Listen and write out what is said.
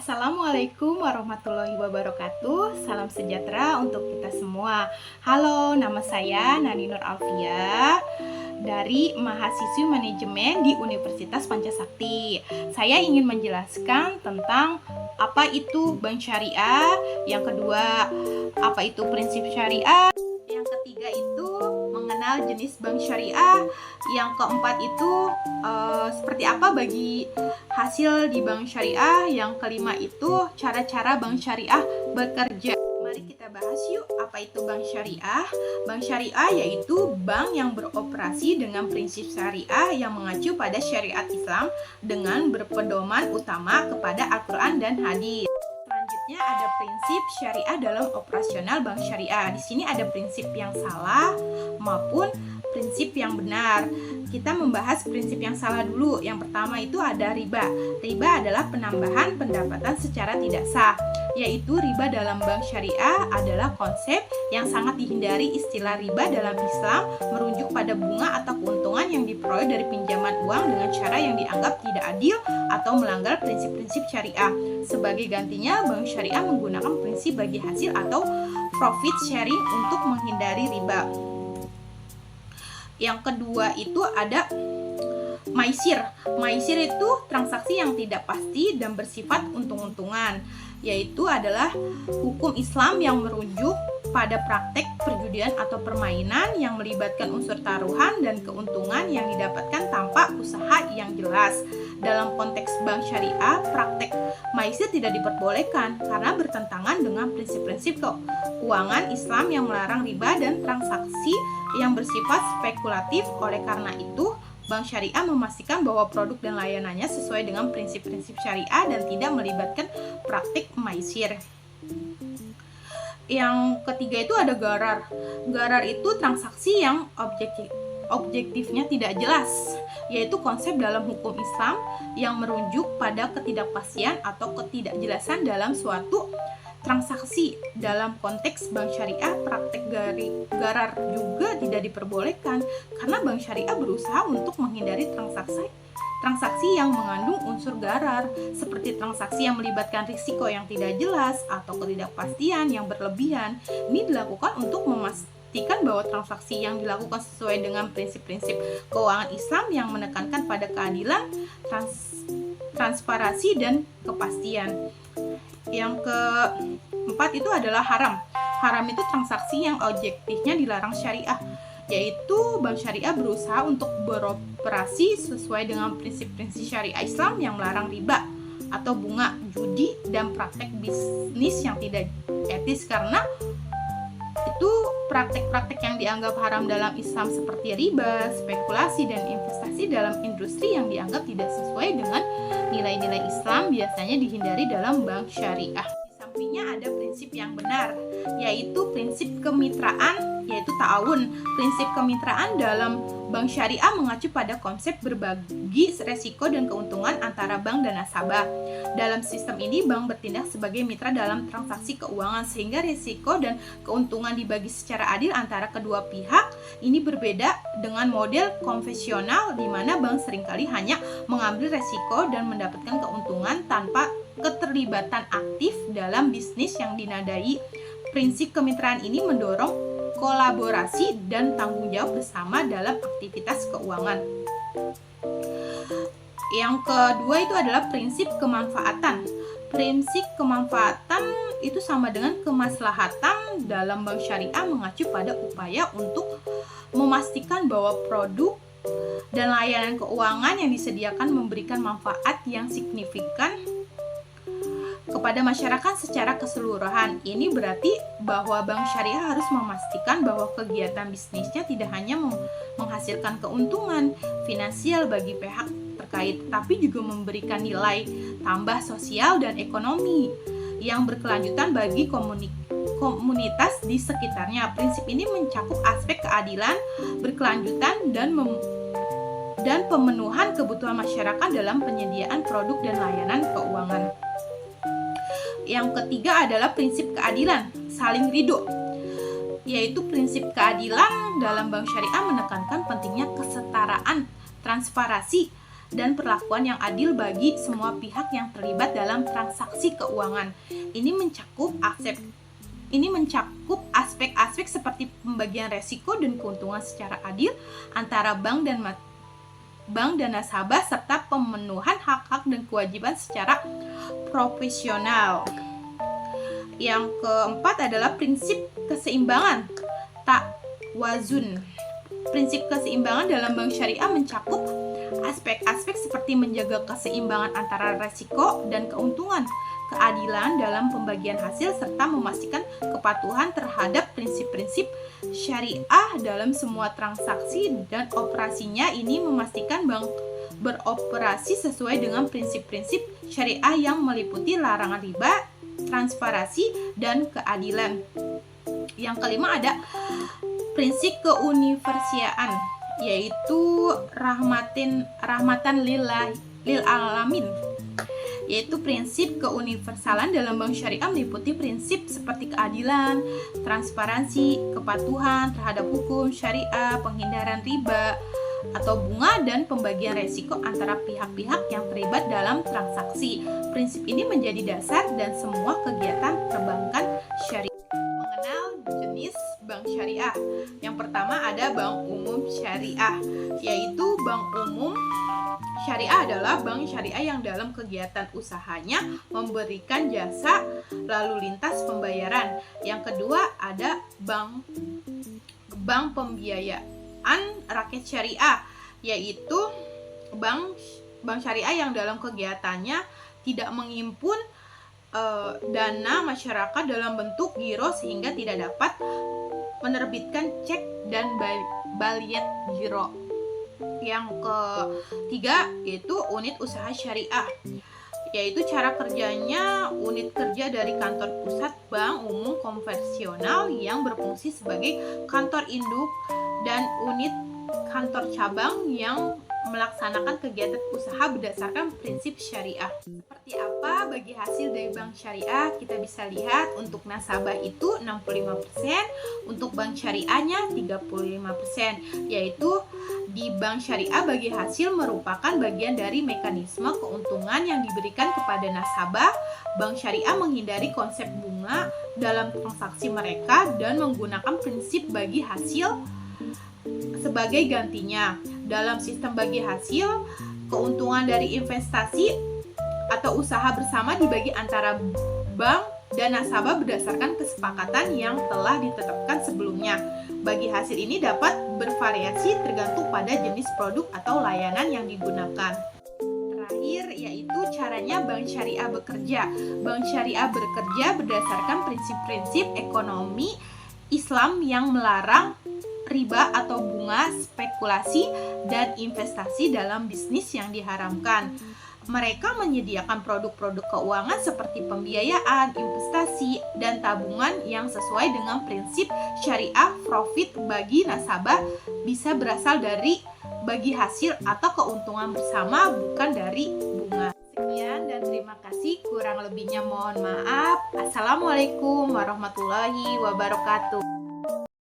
Assalamualaikum warahmatullahi wabarakatuh. Salam sejahtera untuk kita semua. Halo, nama saya Nani Nur Alfia dari mahasiswi manajemen di Universitas Pancasakti. Saya ingin menjelaskan tentang apa itu bank syariah, yang kedua apa itu prinsip syariah, yang ketiga itu mengenal jenis bank syariah, yang keempat itu seperti apa bagi hasil di bank syariah, yang kelima itu cara-cara bank syariah bekerja. Mari kita bahas yuk apa itu bank syariah. Bank syariah yaitu bank yang beroperasi dengan prinsip syariah yang mengacu pada syariat Islam dengan berpedoman utama kepada Al-Quran dan hadis. Selanjutnya ada prinsip syariah dalam operasional bank syariah. Di sini ada prinsip yang salah maupun prinsip yang benar. Kita membahas prinsip yang salah dulu. Yang pertama itu ada riba. Riba adalah penambahan pendapatan secara tidak sah, yaitu riba dalam bank syariah adalah konsep yang sangat dihindari. Istilah riba dalam Islam merujuk pada bunga atau keuntungan yang diperoleh dari pinjaman uang dengan cara yang dianggap tidak adil atau melanggar prinsip-prinsip syariah. Sebagai gantinya, bank syariah menggunakan prinsip bagi hasil atau profit sharing untuk menghindari riba. Yang kedua itu ada maisir. Maisir itu transaksi yang tidak pasti dan bersifat untung-untungan, yaitu adalah hukum Islam yang merujuk pada praktek perjudian atau permainan yang melibatkan unsur taruhan dan keuntungan yang didapatkan tanpa usaha yang jelas. Dalam konteks bank syariah, praktek maisir tidak diperbolehkan karena bertentangan dengan prinsip-prinsip keuangan Islam yang melarang riba dan transaksi yang bersifat spekulatif. Oleh karena itu, bank syariah memastikan bahwa produk dan layanannya sesuai dengan prinsip-prinsip syariah dan tidak melibatkan praktik maisir. Yang ketiga itu ada gharar. Gharar itu transaksi yang objektifnya tidak jelas, yaitu konsep dalam hukum Islam yang merujuk pada ketidakpastian atau ketidakjelasan dalam suatu transaksi. Dalam konteks bank syariah, praktek gharar juga tidak diperbolehkan karena bank syariah berusaha untuk menghindari transaksi yang mengandung unsur gharar, seperti transaksi yang melibatkan risiko yang tidak jelas atau ketidakpastian yang berlebihan. Ini dilakukan untuk memastikan bahwa transaksi yang dilakukan sesuai dengan prinsip-prinsip keuangan Islam yang menekankan pada keadilan, transparansi, dan kepastian. Yang keempat itu adalah haram. Haram itu transaksi yang objektifnya dilarang syariah, yaitu bank syariah berusaha untuk beroperasi sesuai dengan prinsip-prinsip syariah Islam yang melarang riba atau bunga, judi, dan praktek bisnis yang tidak etis. Karena itu praktek-praktek yang dianggap haram dalam Islam seperti riba, spekulasi, dan investasi dalam industri yang dianggap tidak sesuai dengan nilai-nilai Islam biasanya dihindari dalam bank syariah. Di sampingnya ada prinsip yang benar, yaitu prinsip kemitraan, yaitu ta'awun. Prinsip kemitraan dalam bank syariah mengacu pada konsep berbagi resiko dan keuntungan antara bank dan nasabah. Dalam sistem ini, bank bertindak sebagai mitra dalam transaksi keuangan sehingga resiko dan keuntungan dibagi secara adil antara kedua pihak. Ini berbeda dengan model konvensional di mana bank seringkali hanya mengambil resiko dan mendapatkan keuntungan tanpa keterlibatan aktif dalam bisnis yang dinadai. Prinsip kemitraan ini mendorong kolaborasi dan tanggung jawab bersama dalam aktivitas keuangan. Yang kedua itu adalah prinsip kemanfaatan. Prinsip kemanfaatan itu sama dengan kemaslahatan. Dalam bank syariah mengacu pada upaya untuk memastikan bahwa produk dan layanan keuangan yang disediakan memberikan manfaat yang signifikan kepada masyarakat secara keseluruhan. Ini berarti bahwa bank syariah harus memastikan bahwa kegiatan bisnisnya tidak hanya menghasilkan keuntungan finansial bagi pihak terkait, tapi juga memberikan nilai tambah sosial dan ekonomi yang berkelanjutan bagi komunitas di sekitarnya. Prinsip ini mencakup aspek keadilan, berkelanjutan, dan pemenuhan kebutuhan masyarakat dalam penyediaan produk dan layanan keuangan. Yang ketiga adalah prinsip keadilan, saling ridho, yaitu prinsip keadilan dalam bank syariah menekankan pentingnya kesetaraan, transparansi, dan perlakuan yang adil bagi semua pihak yang terlibat dalam transaksi keuangan. Ini mencakup aspek-aspek seperti pembagian resiko dan keuntungan secara adil antara bank dan nasabah, serta pemenuhan hak-hak dan kewajiban secara profesional. Yang keempat adalah prinsip keseimbangan ta'wazun. Prinsip keseimbangan dalam bank syariah mencakup aspek-aspek seperti menjaga keseimbangan antara resiko dan keuntungan, keadilan dalam pembagian hasil, serta memastikan kepatuhan terhadap prinsip-prinsip syariah dalam semua transaksi dan operasinya. Ini memastikan bank beroperasi sesuai dengan prinsip-prinsip syariah yang meliputi larangan riba, transparansi, dan keadilan. Yang kelima ada prinsip keuniversiaan, yaitu rahmatan lil alamin. Yaitu prinsip keuniversalan dalam bank syariah meliputi prinsip seperti keadilan, transparansi, kepatuhan terhadap hukum syariah, penghindaran riba atau bunga, dan pembagian resiko antara pihak-pihak yang terlibat dalam transaksi. Prinsip ini menjadi dasar dan semua kegiatan perbankan syariah. Mengenal jenis bank syariah. Yang pertama ada bank umum syariah, yaitu bank umum syariah adalah bank syariah yang dalam kegiatan usahanya memberikan jasa lalu lintas pembayaran. Yang kedua ada bank pembiayaan rakyat syariah, yaitu bank syariah yang dalam kegiatannya tidak menghimpun dana masyarakat dalam bentuk giro sehingga tidak dapat menerbitkan cek dan baliyet giro. Yang ketiga yaitu unit usaha syariah, yaitu cara kerjanya unit kerja dari kantor pusat bank umum konvensional yang berfungsi sebagai kantor induk dan unit kantor cabang yang melaksanakan kegiatan usaha berdasarkan prinsip syariah. Seperti apa bagi hasil dari bank syariah? Kita bisa lihat untuk nasabah itu 65%, untuk bank syariahnya 35%, yaitu di bank syariah bagi hasil merupakan bagian dari mekanisme keuntungan yang diberikan kepada nasabah. Bank syariah menghindari konsep bunga dalam transaksi mereka dan menggunakan prinsip bagi hasil sebagai gantinya. Dalam sistem bagi hasil, keuntungan dari investasi atau usaha bersama dibagi antara bank dan nasabah berdasarkan kesepakatan yang telah ditetapkan sebelumnya. Bagi hasil ini dapat bervariasi tergantung pada jenis produk atau layanan yang digunakan. Terakhir yaitu caranya bank syariah bekerja. Bank syariah bekerja berdasarkan prinsip-prinsip ekonomi Islam yang melarang riba atau bunga, spekulasi, dan investasi dalam bisnis yang diharamkan. Mereka menyediakan produk-produk keuangan seperti pembiayaan, investasi, dan tabungan yang sesuai dengan prinsip syariah. Profit bagi nasabah bisa berasal dari bagi hasil atau keuntungan bersama, bukan dari bunga. Sekian dan terima kasih, kurang lebihnya mohon maaf. Assalamualaikum warahmatullahi wabarakatuh.